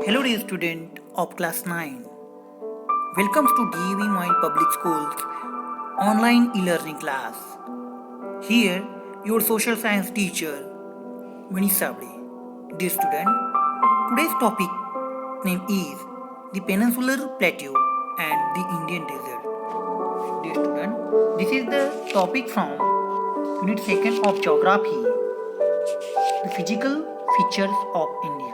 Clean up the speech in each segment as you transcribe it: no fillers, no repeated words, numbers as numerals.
Hello dear student of class 9. Welcome to DAV Mile Public School's online e-learning class. Here your social science teacher Manish Sabde. Dear student, today's topic name is the Peninsular Plateau and the Indian Desert. Dear student, this is the topic from Unit 2nd of Geography, the physical features of India.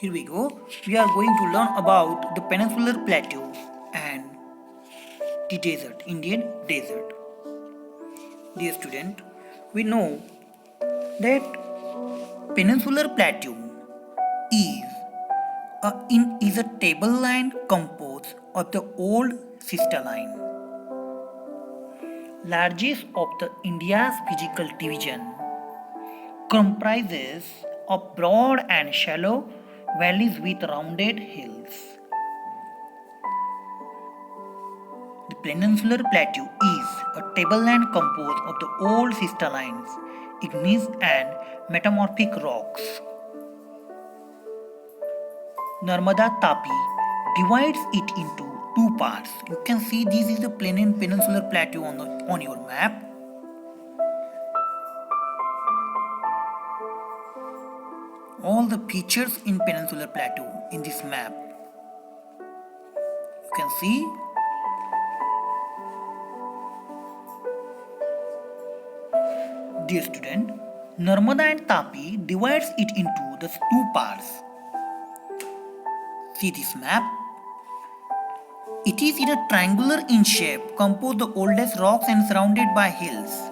Here we go. We are going to learn about the Peninsular Plateau and the desert, Indian desert. Dear student, we know that Peninsular Plateau is a tableland composed of the old crystalline, largest of the India's physical division, comprises of broad and shallow valleys with rounded hills. The Peninsular Plateau is a tableland composed of the old crystallines, igneous and metamorphic rocks. Narmada Tapi divides it into two parts. You can see this is the Peninsular Plateau on your map. All the features in Peninsular Plateau in this map. You can see dear student, Narmada and Tapi divides it into the two parts. See this map. It is in a triangular in shape, composed of the oldest rocks and surrounded by hills.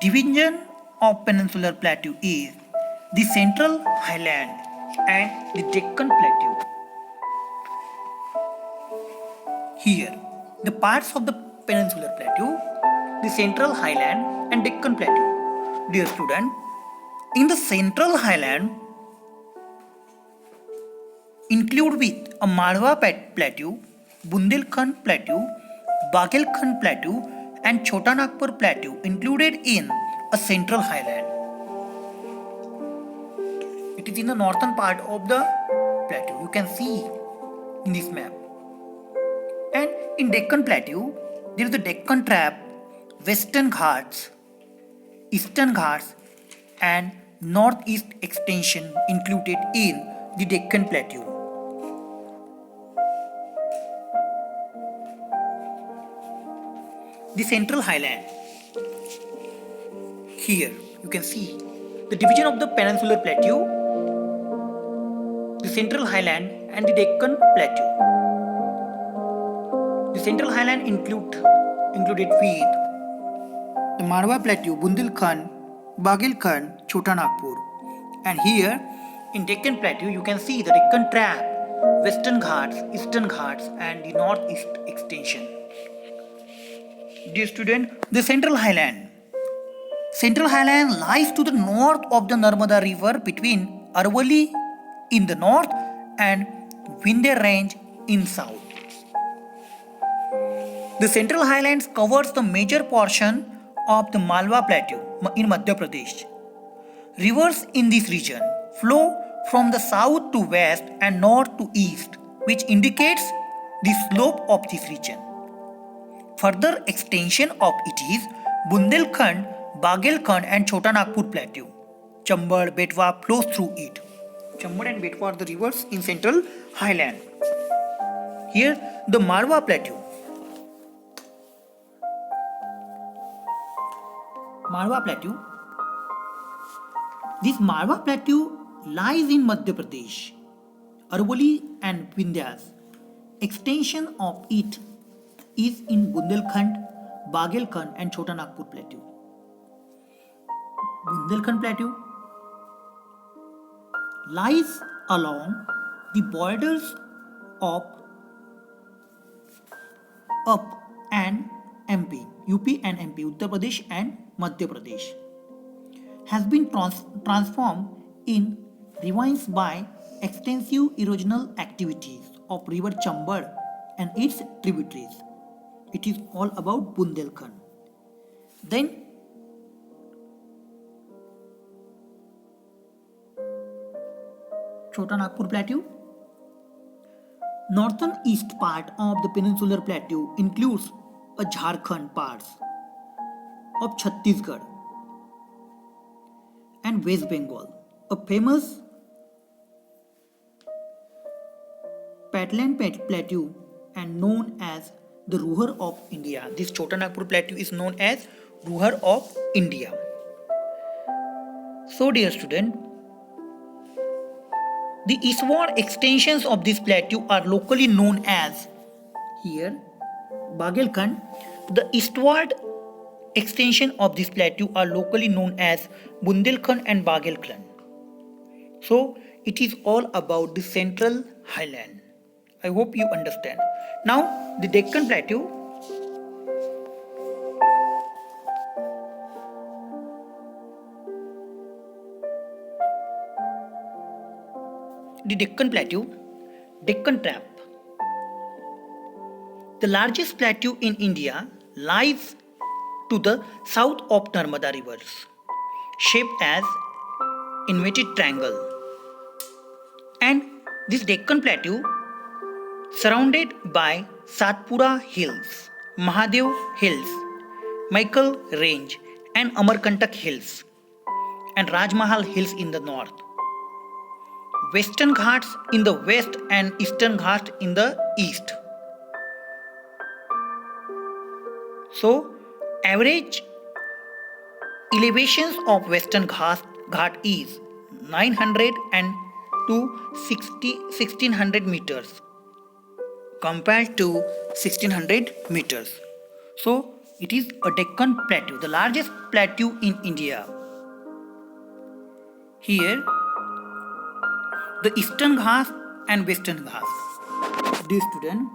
Division of Peninsular Plateau is the Central Highland and the Deccan Plateau. Here, the parts of the Peninsular Plateau, the Central Highland and Deccan Plateau. Dear student, in the Central Highland include with a Malwa Plateau, Bundelkhand Plateau, Bagelkhand Plateau and Chota Nagpur Plateau included in a Central Highland. It is in the northern part of the plateau. You can see in this map. And in Deccan Plateau, there is the Deccan Trap, Western Ghats, Eastern Ghats and Northeast extension included in the Deccan Plateau. The Central Highland. Here you can see the division of the Peninsular Plateau, the Central Highland and the Deccan Plateau. The Central Highland included with the Marwa Plateau, Bundelkhand, Bagelkhand, Chota Nagpur. And here in Deccan Plateau you can see the Deccan Trap, Western Ghats, Eastern Ghats and the Northeast extension. Dear student, the Central Highland. Central Highland lies to the north of the Narmada River between Aravalli in the north and Vindhya Range in south. The Central Highlands covers the major portion of the Malwa Plateau in Madhya Pradesh. Rivers in this region flow from the south to west and north to east, which indicates the slope of this region. Further extension of it is Bundelkhand, Bagelkhand and Chota Nagpur Plateau. Chambal, Betwa flows through it. Chambal and Betwa are the rivers in Central Highland. Here the Marwa Plateau. Marwa Plateau. This Marwa Plateau lies in Madhya Pradesh, Aravalli and Vindhyas. Extension of it is in Bundelkhand, Bagelkhand and Chota Nagpur Plateau. Bundelkhand Plateau lies along the borders of UP and MP, UP and MP, Uttar Pradesh and Madhya Pradesh. Has been transformed in ravines by extensive erosional activities of river Chambal and its tributaries. It is all about Bundelkhand. Then Chota Nagpur Plateau. Northern east part of the peninsular plateau includes a Jharkhand parts of Chhattisgarh and West Bengal. A famous Patlan plateau and known as the Ruhr of India. This Chota Nagpur plateau is known as Ruhr of India. So dear student, the eastward extensions of this plateau are locally known as here Bagelkhand. The eastward extension of this plateau are locally known as Bundelkhand and Bagelkhand. So it is all about the central highland. I hope you understand. Now the Deccan Plateau. The Deccan Plateau, Deccan Trap. The largest plateau in India lies to the south of Narmada rivers, shaped as inverted triangle. And this Deccan Plateau surrounded by Satpura Hills, Mahadev Hills, Michael Range and Amarkantak Hills and Rajmahal Hills in the north. Western Ghats in the west and Eastern Ghats in the east. So, average elevations of Western Ghat is 900 and to 1600 meters compared to 1600 meters. So, it is a Deccan Plateau, the largest plateau in India. Here, the Eastern Ghats and Western Ghats. Dear student,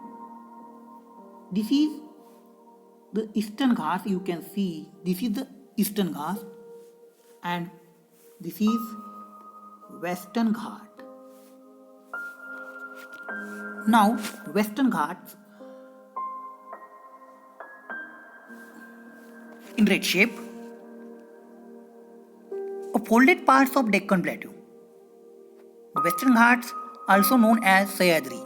this is the Eastern Ghats. You can see this is the Eastern Ghats and this is Western Ghat. Now, Western Ghats in red shape, a folded parts of Deccan Plateau. The Western Ghats, also known as Sahyadri,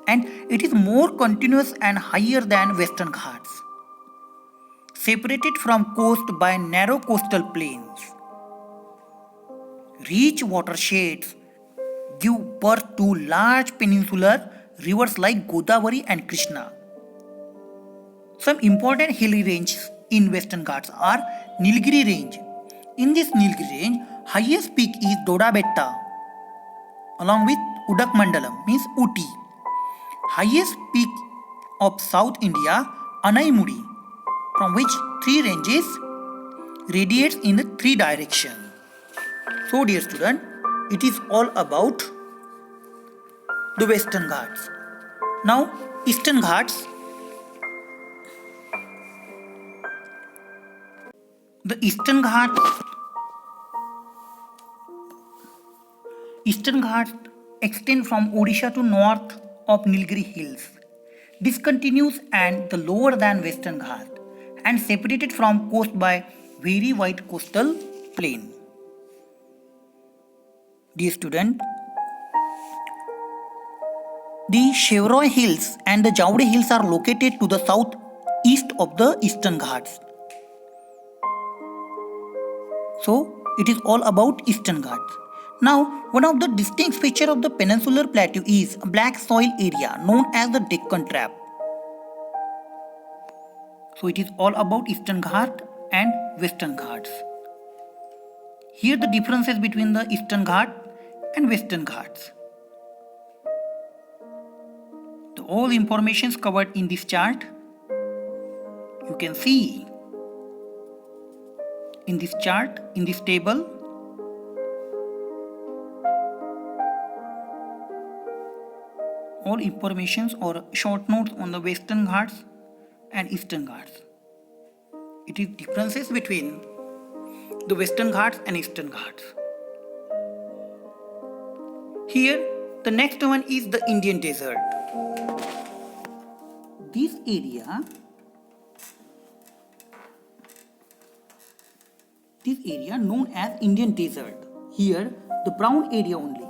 and it is more continuous and higher than Western Ghats, separated from coast by narrow coastal plains. Rich watersheds give birth to large peninsular rivers like Godavari and Krishna. Some important hilly ranges in Western Ghats are Nilgiri Range. In this Nilgiri Range, highest peak is Dodabetta, along with Udak Mandalam, means Uti. Highest peak of South India, Anaimudi, from which three ranges radiates in the three directions. So dear student, it is all about the Western Ghats. Now Eastern Ghats. The Eastern Ghats extend from Odisha to north of Nilgiri Hills. This continues and the lower than Western Ghat and separated from coast by very wide coastal plain. Dear student, the Chevroy Hills and the Jaude Hills are located to the southeast of the Eastern Ghats. So, it is all about Eastern Ghats. Now, one of the distinct features of the peninsular plateau is a black soil area known as the Deccan Trap. So, it is all about Eastern Ghats and Western Ghats. Here the differences between the Eastern Ghats and Western Ghats. All information is covered in this chart. You can see in this chart, in this table, all informations or short notes on the Western Ghats and Eastern Ghats. It is differences between the Western Ghats and Eastern Ghats. Here, the next one is the Indian Desert. This area known as Indian Desert. Here, the brown area only.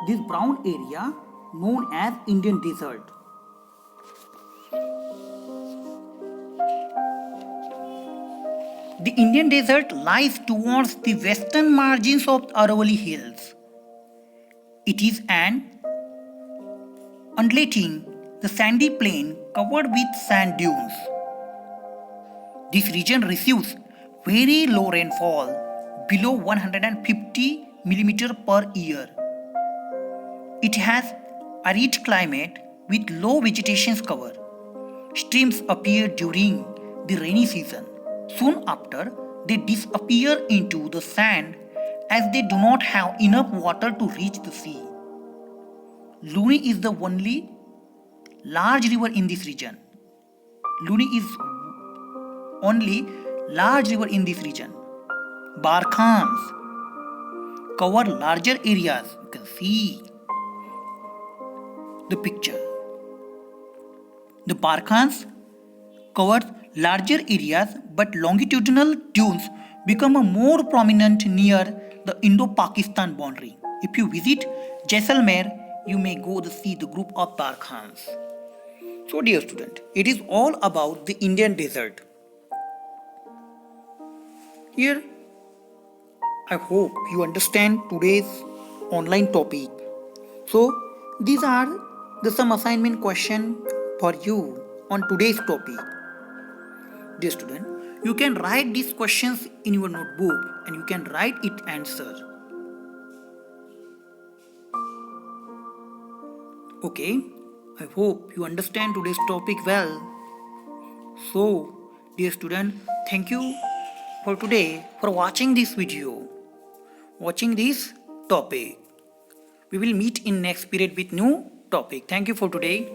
this brown area known as Indian desert. The Indian desert lies towards the western margins of Aravalli Hills. It is an undulating, the sandy plain covered with sand dunes. This region receives very low rainfall, below 150 mm per year. It has arid climate with low vegetation cover. Streams appear during the rainy season. Soon after, they disappear into the sand as they do not have enough water to reach the sea. Luni is the only large river in this region. Luni is only large river in this region. Barkhans cover larger areas. You can see the picture. The Barkhans cover larger areas, but longitudinal dunes become more prominent near the Indo-Pakistan boundary. If you visit Jaisalmer, you may go to see the group of Barkhans. So dear student, it is all about the Indian desert. Here, I hope you understand today's online topic. So these are some assignment question for you on today's topic. Dear student, you can write these questions in your notebook and you can write it answer. Okay, I hope you understand today's topic well. So, dear student, thank you for today for watching this video, watching this topic. We will meet in next period with new topic. Thank you for today.